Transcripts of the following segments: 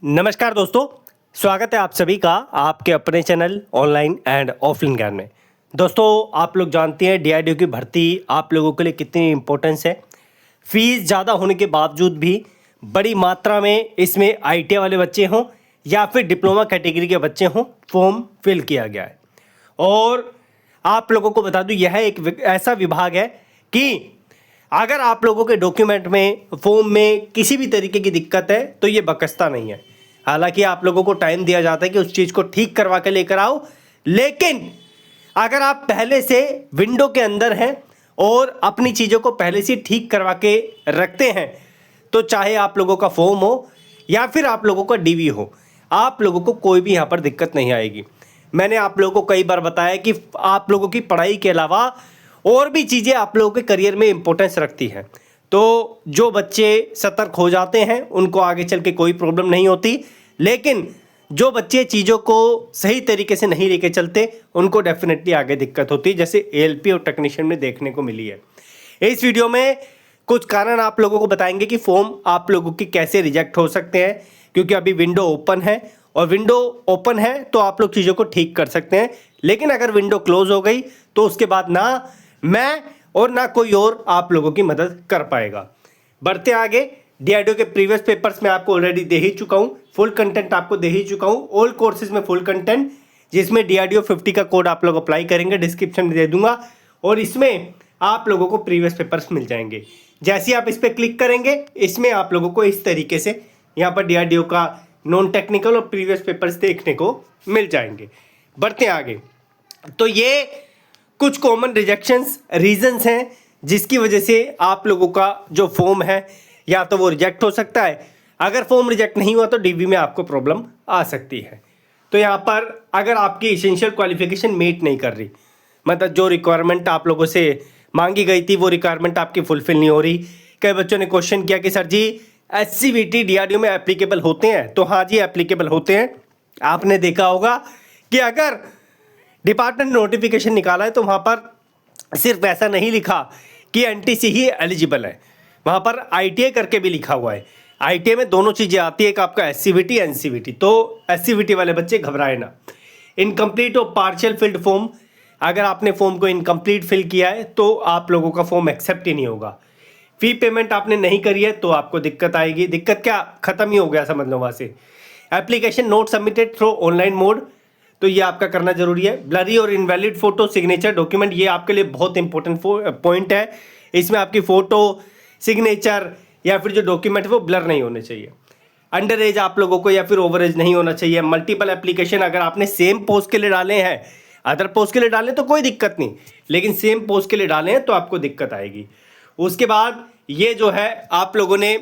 नमस्कार दोस्तों, स्वागत है आप सभी का आपके अपने चैनल ऑनलाइन एंड ऑफलाइन ज्ञान में। दोस्तों, आप लोग जानते हैं डीआरडीओ की भर्ती आप लोगों के लिए कितनी इम्पोर्टेंस है। फीस ज़्यादा होने के बावजूद भी बड़ी मात्रा में इसमें आईटीआई वाले बच्चे हों या फिर डिप्लोमा कैटेगरी के बच्चे हों, फॉर्म फिल किया गया है। और आप लोगों को बता दूं, यह एक ऐसा विभाग है कि अगर आप लोगों के डॉक्यूमेंट में, फॉर्म में किसी भी तरीके की दिक्कत है तो ये बकसता नहीं है। हालांकि आप लोगों को टाइम दिया जाता है कि उस चीज़ को ठीक करवा के लेकर आओ, लेकिन अगर आप पहले से विंडो के अंदर हैं और अपनी चीज़ों को पहले से ठीक करवा के रखते हैं तो चाहे आप लोगों का फॉर्म हो या फिर आप लोगों का डीवी हो, आप लोगों को कोई भी यहाँ पर दिक्कत नहीं आएगी। मैंने आप लोगों को कई बार बताया कि आप लोगों की पढ़ाई के अलावा और भी चीज़ें आप लोगों के करियर में इंपॉर्टेंस रखती हैं। तो जो बच्चे सतर्क हो जाते हैं उनको आगे चल के कोई प्रॉब्लम नहीं होती, लेकिन जो बच्चे चीज़ों को सही तरीके से नहीं लेके चलते उनको डेफिनेटली आगे दिक्कत होती है, जैसे एएलपी और टेक्नीशियन में देखने को मिली है। इस वीडियो में कुछ कारण आप लोगों को बताएंगे कि फॉर्म आप लोगों की कैसे रिजेक्ट हो सकते हैं, क्योंकि अभी विंडो ओपन है और विंडो ओपन है तो आप लोग चीज़ों को ठीक कर सकते हैं। लेकिन अगर विंडो क्लोज हो गई तो उसके बाद ना मैं और ना कोई और आप लोगों की मदद कर पाएगा। बढ़ते आगे, डीआरडीओ के प्रीवियस पेपर्स में आपको ऑलरेडी दे ही चुका हूँ, फुल कंटेंट आपको दे ही चुका हूँ। ऑल कोर्सेज में फुल कंटेंट, जिसमें डीआरडीओ 50 का कोड आप लोग अप्लाई करेंगे, डिस्क्रिप्शन में दे दूंगा और इसमें आप लोगों को प्रीवियस पेपर्स मिल जाएंगे। जैसे ही आप इस पर क्लिक करेंगे, इसमें आप लोगों को इस तरीके से यहाँ पर डीआरडीओ का नॉन टेक्निकल और प्रीवियस पेपर्स देखने को मिल जाएंगे। बढ़ते आगे, तो ये कुछ कॉमन रिजेक्शंस रीजंस हैं जिसकी वजह से आप लोगों का जो फॉर्म है या तो वो रिजेक्ट हो सकता है। अगर फॉर्म रिजेक्ट नहीं हुआ तो डीवी में आपको प्रॉब्लम आ सकती है। तो यहाँ पर अगर आपकी एसेंशियल क्वालिफिकेशन मीट नहीं कर रही, मतलब जो रिक्वायरमेंट आप लोगों से मांगी गई थी वो रिक्वायरमेंट आपकी फुलफिल नहीं हो रही। कई बच्चों ने क्वेश्चन किया कि सर जी एससीवीटी डीआरडीओ में एप्लीकेबल होते हैं, तो हाँ जी एप्लीकेबल होते हैं। आपने देखा होगा कि अगर डिपार्टमेंट नोटिफिकेशन निकाला है तो वहाँ पर सिर्फ ऐसा नहीं लिखा कि एनटीसी ही एलिजिबल है, वहाँ पर आईटीआई करके भी लिखा हुआ है। आईटीआई में दोनों चीज़ें आती है, एक आपका एससीवीटी एनसीवीटी। तो एससीवीटी वाले बच्चे घबराए ना। इनकम्प्लीट और पार्शियल फिल्ड फॉर्म, अगर आपने फॉर्म को इनकम्प्लीट फिल किया है तो आप लोगों का फॉर्म एक्सेप्ट ही नहीं होगा। फी पेमेंट आपने नहीं करी है तो आपको दिक्कत आएगी। दिक्कत क्या, खत्म ही हो गया समझ लो वहाँ से। Application note submitted through online mode, तो ये आपका करना जरूरी है। ब्लरी और इनवैलिड फोटो सिग्नेचर डॉक्यूमेंट, ये आपके लिए बहुत इंपॉर्टेंट पॉइंट है। इसमें आपकी फोटो, सिग्नेचर या फिर जो डॉक्यूमेंट है वो ब्लर नहीं होने चाहिए। अंडर एज आप लोगों को या फिर ओवर एज नहीं होना चाहिए। मल्टीपल एप्लीकेशन अगर आपने सेम पोस्ट के लिए डाले हैं, अदर पोस्ट के लिए डालें तो कोई दिक्कत नहीं, लेकिन सेम पोस्ट के लिए डाले हैं तो आपको दिक्कत आएगी। उसके बाद ये जो है, आप लोगों ने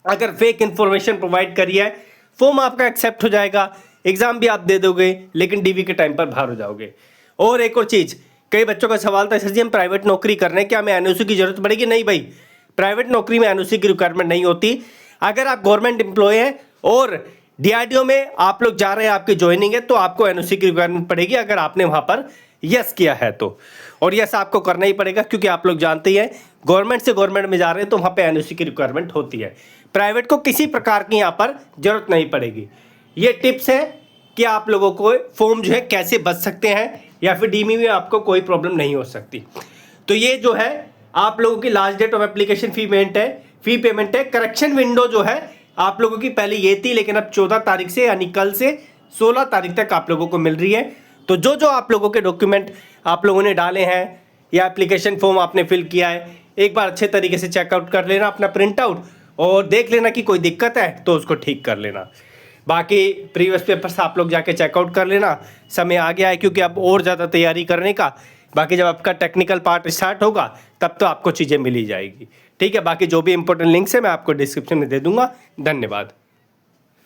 अगर फेक इंफॉर्मेशन प्रोवाइड करी है, फॉर्म आपका एक्सेप्ट हो जाएगा, एग्जाम भी आप दे दोगे, लेकिन डीवी के टाइम पर बाहर हो जाओगे। और एक और चीज़, कई बच्चों का सवाल था सर जी हम प्राइवेट नौकरी कर रहे हैं, क्या हमें एनओसी की जरूरत पड़ेगी? नहीं भाई, प्राइवेट नौकरी में एनओसी की रिक्वायरमेंट नहीं होती। अगर आप गवर्नमेंट एम्प्लॉय हैं और डीआरडीओ में आप लोग जा रहे हैं, आपकी ज्वाइनिंग है, तो आपको एनओसी की रिक्वायरमेंट पड़ेगी अगर आपने वहाँ पर यस किया है तो। और यस आपको करना ही पड़ेगा, क्योंकि आप लोग जानते ही हैं गवर्नमेंट से गवर्नमेंट में जा रहे हैं तो वहाँ पर एनओसी की रिक्वायरमेंट होती है। प्राइवेट को किसी प्रकार की यहाँ पर जरूरत नहीं पड़ेगी। ये टिप्स है कि आप लोगों को फॉर्म जो है कैसे बच सकते हैं या फिर डीवी में आपको कोई प्रॉब्लम नहीं हो सकती। तो ये जो है आप लोगों की last date of application fee payment है। करेक्शन विंडो जो है आप लोगों की पहले ये थी, लेकिन अब 14 तारीख से यानी कल से 16 तारीख तक आप लोगों को मिल रही है। तो जो आप लोगों के डॉक्यूमेंट आप लोगों ने डाले हैं या एप्लीकेशन फॉर्म आपने फिल किया है, एक बार अच्छे तरीके से चेकआउट कर लेना अपना प्रिंट आउट और देख लेना कि कोई दिक्कत है तो उसको ठीक कर लेना। बाकी प्रीवियस पेपर्स आप लोग जाके चेकआउट कर लेना। समय आ गया है क्योंकि अब और ज़्यादा तैयारी करने का। बाकी जब आपका टेक्निकल पार्ट स्टार्ट होगा तब तो आपको चीज़ें मिल ही जाएगी। ठीक है, बाकी जो भी इंपॉर्टेंट लिंक्स है मैं आपको डिस्क्रिप्शन में दे दूंगा। धन्यवाद।